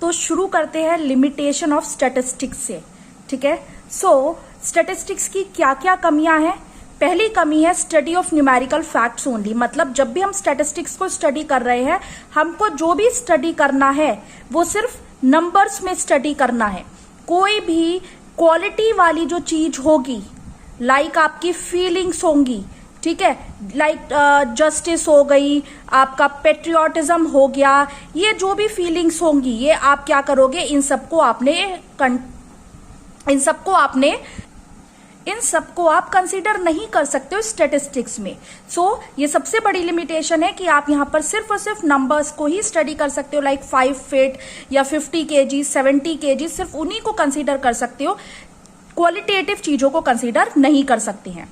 तो शुरू करते हैं लिमिटेशन ऑफ स्टैटिस्टिक्स से। ठीक है, सो स्टैटिस्टिक्स की क्या क्या कमियां हैं। पहली कमी है study of numerical facts only, मतलब जब भी हम स्टैटिस्टिक्स को स्टडी कर रहे हैं, हमको जो भी स्टडी करना है वो सिर्फ नंबर्स में स्टडी करना है। कोई भी क्वालिटी वाली जो चीज होगी, लाइक आपकी फीलिंग्स होंगी, ठीक है, लाइक जस्टिस हो गई, आपका पेट्रियोटिज्म हो गया, ये जो भी फीलिंग्स होंगी, ये आप क्या करोगे, इन सबको आप कंसीडर नहीं कर सकते हो स्टैटिस्टिक्स में। सो ये सबसे बड़ी लिमिटेशन है कि आप यहाँ पर सिर्फ और सिर्फ नंबर्स को ही स्टडी कर सकते हो, लाइक 5 फीट या 50 kg, 70 kg, सिर्फ उन्हीं को कंसीडर कर सकते हो, क्वालिटेटिव चीजों को कंसीडर नहीं कर सकते हैं।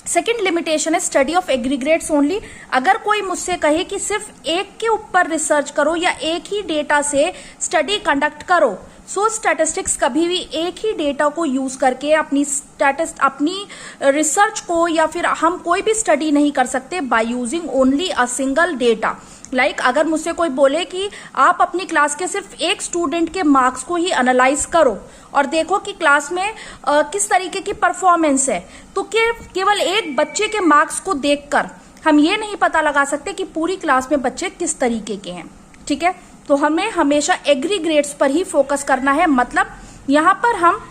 सेकेंड लिमिटेशन है स्टडी ऑफ एग्रीग्रेट्स ओनली। अगर कोई मुझसे कहे कि सिर्फ एक के ऊपर रिसर्च करो या एक ही डेटा से स्टडी कंडक्ट करो, सो स्टैटिस्टिक्स कभी भी एक ही डेटा को यूज करके अपनी रिसर्च को या फिर हम कोई भी स्टडी नहीं कर सकते by using only a single data. Like अगर मुझसे कोई बोले कि आप अपनी क्लास के सिर्फ एक स्टूडेंट के मार्क्स को ही एनालाइज करो और देखो कि क्लास में किस तरीके की परफॉर्मेंस है, तो केवल एक बच्चे के मार्क्स को देखकर हम ये नहीं पता लगा सकते कि पूरी क्लास में बच्चे किस तरीके के हैं। ठीक है, तो हमें हमेशा एग्रीग्रेट्स पर ही फोकस करना है, मतलब यहां पर हम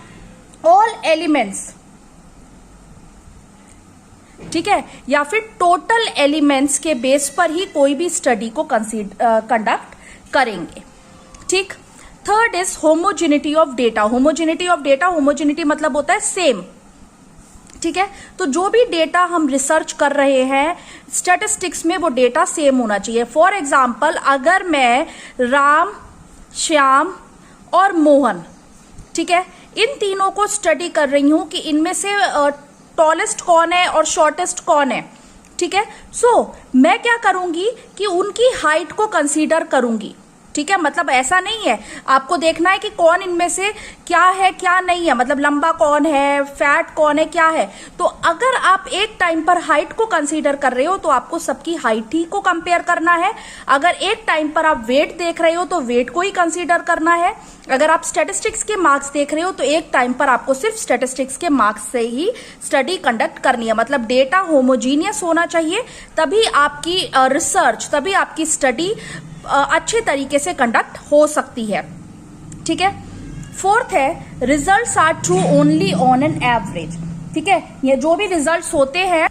ऑल एलिमेंट्स, ठीक है, या फिर टोटल एलिमेंट्स के बेस पर ही कोई भी स्टडी को कंडक्ट करेंगे। ठीक, third is homogeneity of data. Homogeneity मतलब होता है सेम। ठीक है, तो जो भी डेटा हम रिसर्च कर रहे हैं स्टैटिस्टिक्स में, वो डेटा सेम होना चाहिए। फॉर एग्जाम्पल, अगर मैं राम, श्याम और मोहन, ठीक है, इन तीनों को स्टडी कर रही हूं कि इनमें से टॉलेस्ट कौन है और शॉर्टेस्ट कौन है, ठीक है, सो मैं क्या करूंगी कि उनकी हाइट को कंसीडर करूंगी। ठीक है, मतलब ऐसा नहीं है, आपको देखना है कि कौन इनमें से क्या है क्या नहीं है, मतलब लंबा कौन है, फैट कौन है, क्या है। तो अगर आप एक टाइम पर हाइट को कंसीडर कर रहे हो तो आपको सबकी हाइट ही को कंपेयर करना है। अगर एक टाइम पर आप वेट देख रहे हो तो वेट को ही कंसीडर करना है। अगर आप स्टैटिस्टिक्स के मार्क्स देख रहे हो तो एक टाइम पर आपको सिर्फ स्टैटिस्टिक्स के मार्क्स से ही स्टडी कंडक्ट करनी है। मतलब डेटा होमोजीनियस होना चाहिए, तभी आपकी रिसर्च, तभी आपकी स्टडी अच्छे तरीके से कंडक्ट हो सकती है। ठीक है, फोर्थ है results are true only on an average. ठीक है, ये जो भी रिजल्ट्स होते हैं,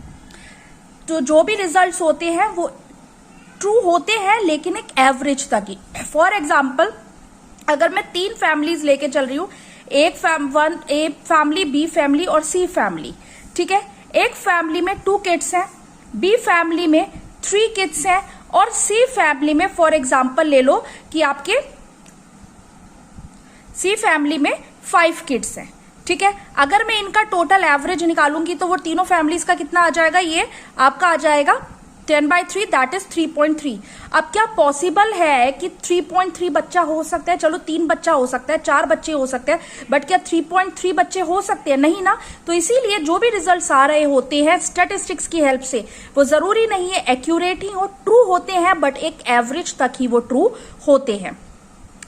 तो जो भी रिजल्ट्स होते हैं वो ट्रू होते हैं लेकिन एक एवरेज तक ही। फॉर एग्जाम्पल, अगर मैं 3 फैमिलीज लेके चल रही हूं, ए फैमिली, बी फैमिली और सी फैमिली, ठीक है, एक फैमिली में 2 किड्स हैं, बी फैमिली में 3 किड्स हैं और सी फैमिली में फॉर एग्जाम्पल ले लो कि आपके सी फैमिली में 5 किड्स हैं। ठीक है, अगर मैं इनका टोटल एवरेज निकालूंगी तो वो तीनों फैमिलीज का कितना आ जाएगा, ये आपका आ जाएगा 10/3, दैट इज 3.3। अब क्या पॉसिबल है कि 3.3 बच्चा हो सकता है? चलो 3 बच्चा हो सकता है, 4 बच्चे हो सकते हैं, बट क्या 3.3 बच्चे हो सकते हैं? नहीं ना। तो इसीलिए जो भी रिजल्ट्स आ रहे होते हैं स्टैटिस्टिक्स की हेल्प से, वो जरूरी नहीं है एक्यूरेट ही हो, ट्रू होते हैं, बट एक एवरेज तक ही वो ट्रू होते हैं।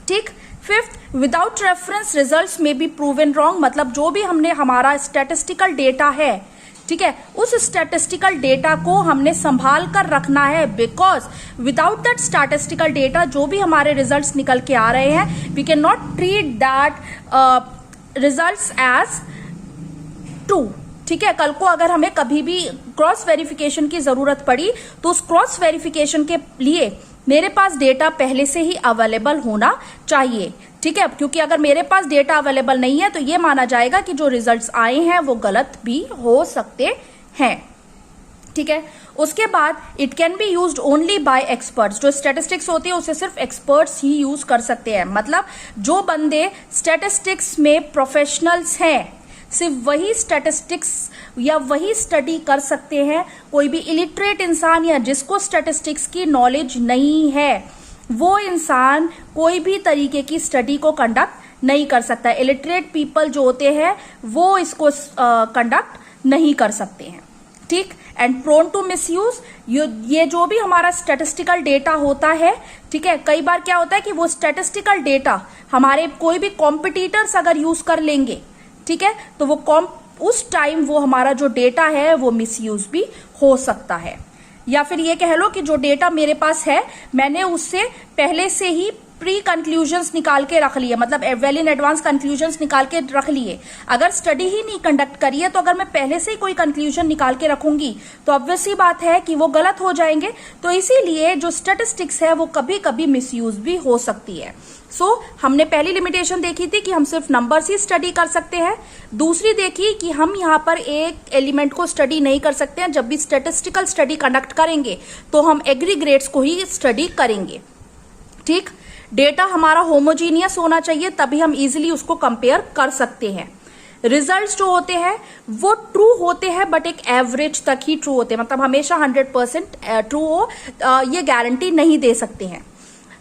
ठीक, फिफ्थ, विदाउट रेफरेंस रिजल्ट्स में बी प्रूवन रॉन्ग। मतलब जो भी हमने हमारा स्टैटिस्टिकल डेटा है, ठीक है, उस स्टैटिस्टिकल डेटा को हमने संभाल कर रखना है, because without that statistical data जो भी हमारे रिजल्ट्स निकल के आ रहे हैं, we can not treat that results as true. ठीक है, कल को अगर हमें कभी भी क्रॉस वेरिफिकेशन की जरूरत पड़ी तो उस क्रॉस वेरिफिकेशन के लिए मेरे पास डेटा पहले से ही अवेलेबल होना चाहिए। ठीक है, क्योंकि अगर मेरे पास डेटा अवेलेबल नहीं है तो ये माना जाएगा कि जो रिजल्ट्स आए हैं वो गलत भी हो सकते हैं। ठीक है, उसके बाद it can be used only by experts. जो स्टैटिस्टिक्स होती है उसे सिर्फ एक्सपर्ट्स ही यूज कर सकते हैं। मतलब जो बंदे स्टैटिस्टिक्स में प्रोफेशनल्स हैं, सिर्फ वही स्टैटिस्टिक्स या वही स्टडी कर सकते हैं। कोई भी इलिटरेट इंसान या जिसको स्टैटिस्टिक्स की नॉलेज नहीं है, वो इंसान कोई भी तरीके की स्टडी को कंडक्ट नहीं कर सकता। इलिटरेट पीपल जो होते हैं वो इसको कंडक्ट नहीं कर सकते हैं। ठीक, एंड प्रोन टू मिसयूज, ये जो भी हमारा स्टैटिस्टिकल डेटा होता है, ठीक है, कई बार क्या होता है कि वो स्टैटिस्टिकल डेटा हमारे कोई भी कॉम्पिटिटर्स अगर यूज कर लेंगे, ठीक है, तो वो उस टाइम वो हमारा जो डेटा है वो मिसयूज भी हो सकता है। या फिर ये कह लो कि जो डेटा मेरे पास है मैंने उससे पहले से ही प्री कंक्लूजन्स निकाल के रख लिए, मतलब वेल इन एडवांस कंक्लूजन्स निकाल के रख लिए। अगर स्टडी ही नहीं कंडक्ट करी है तो अगर मैं पहले से ही कोई कंक्लूजन निकाल के रखूंगी तो ऑब्वियस सी बात है कि वो गलत हो जाएंगे। तो इसीलिए जो स्टैटिस्टिक्स है वो कभी कभी मिसयूज भी हो सकती है। हमने पहली लिमिटेशन देखी थी कि हम सिर्फ नंबर्स ही स्टडी कर सकते हैं। दूसरी देखी कि हम यहाँ पर एक एलिमेंट को स्टडी नहीं कर सकते हैं, जब भी स्टैटिस्टिकल स्टडी कंडक्ट करेंगे तो हम एग्रीग्रेट्स को ही स्टडी करेंगे। ठीक, डेटा हमारा होमोजीनियस होना चाहिए तभी हम इजीली उसको कंपेयर कर सकते हैं। रिजल्ट्स जो होते हैं वो ट्रू होते हैं बट एक एवरेज तक ही ट्रू होते हैं, मतलब हमेशा 100% ट्रू हो ये गारंटी नहीं दे सकते हैं।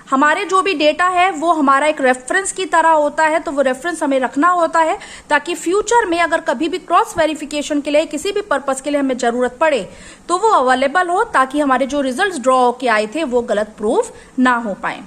हमारे जो भी डेटा है वो हमारा एक रेफरेंस की तरह होता है, तो वो रेफरेंस हमें रखना होता है ताकि फ्यूचर में अगर कभी भी क्रॉस वेरिफिकेशन के लिए किसी भी पर्पस के लिए हमें जरूरत पड़े तो वो अवेलेबल हो, ताकि हमारे जो रिजल्ट्स ड्रॉ होके आए थे वो गलत प्रूव ना हो पाए।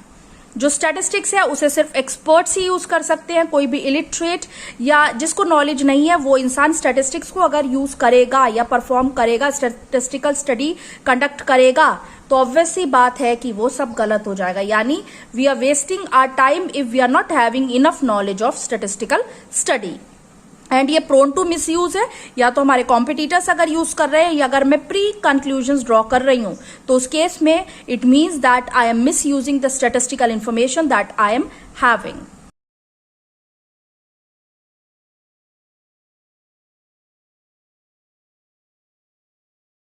जो स्टैटिस्टिक्स है उसे सिर्फ एक्सपर्ट्स ही यूज कर सकते हैं, कोई भी इलिटरेट या जिसको नॉलेज नहीं है वो इंसान स्टैटिस्टिक्स को अगर यूज करेगा या परफॉर्म करेगा, स्टैटिस्टिकल स्टडी कंडक्ट करेगा, तो ऑब्वियस सी बात है कि वो सब गलत हो जाएगा। यानी we are wasting our time if we are not having enough knowledge of statistical study. And ये प्रोन टू मिस यूज है, या तो हमारे कॉम्पिटिटर्स अगर यूज कर रहे हैं या अगर मैं प्री कंक्लूजन्स ड्रॉ कर रही हूं तो उस केस में it means that I am miss using the statistical information that I am having.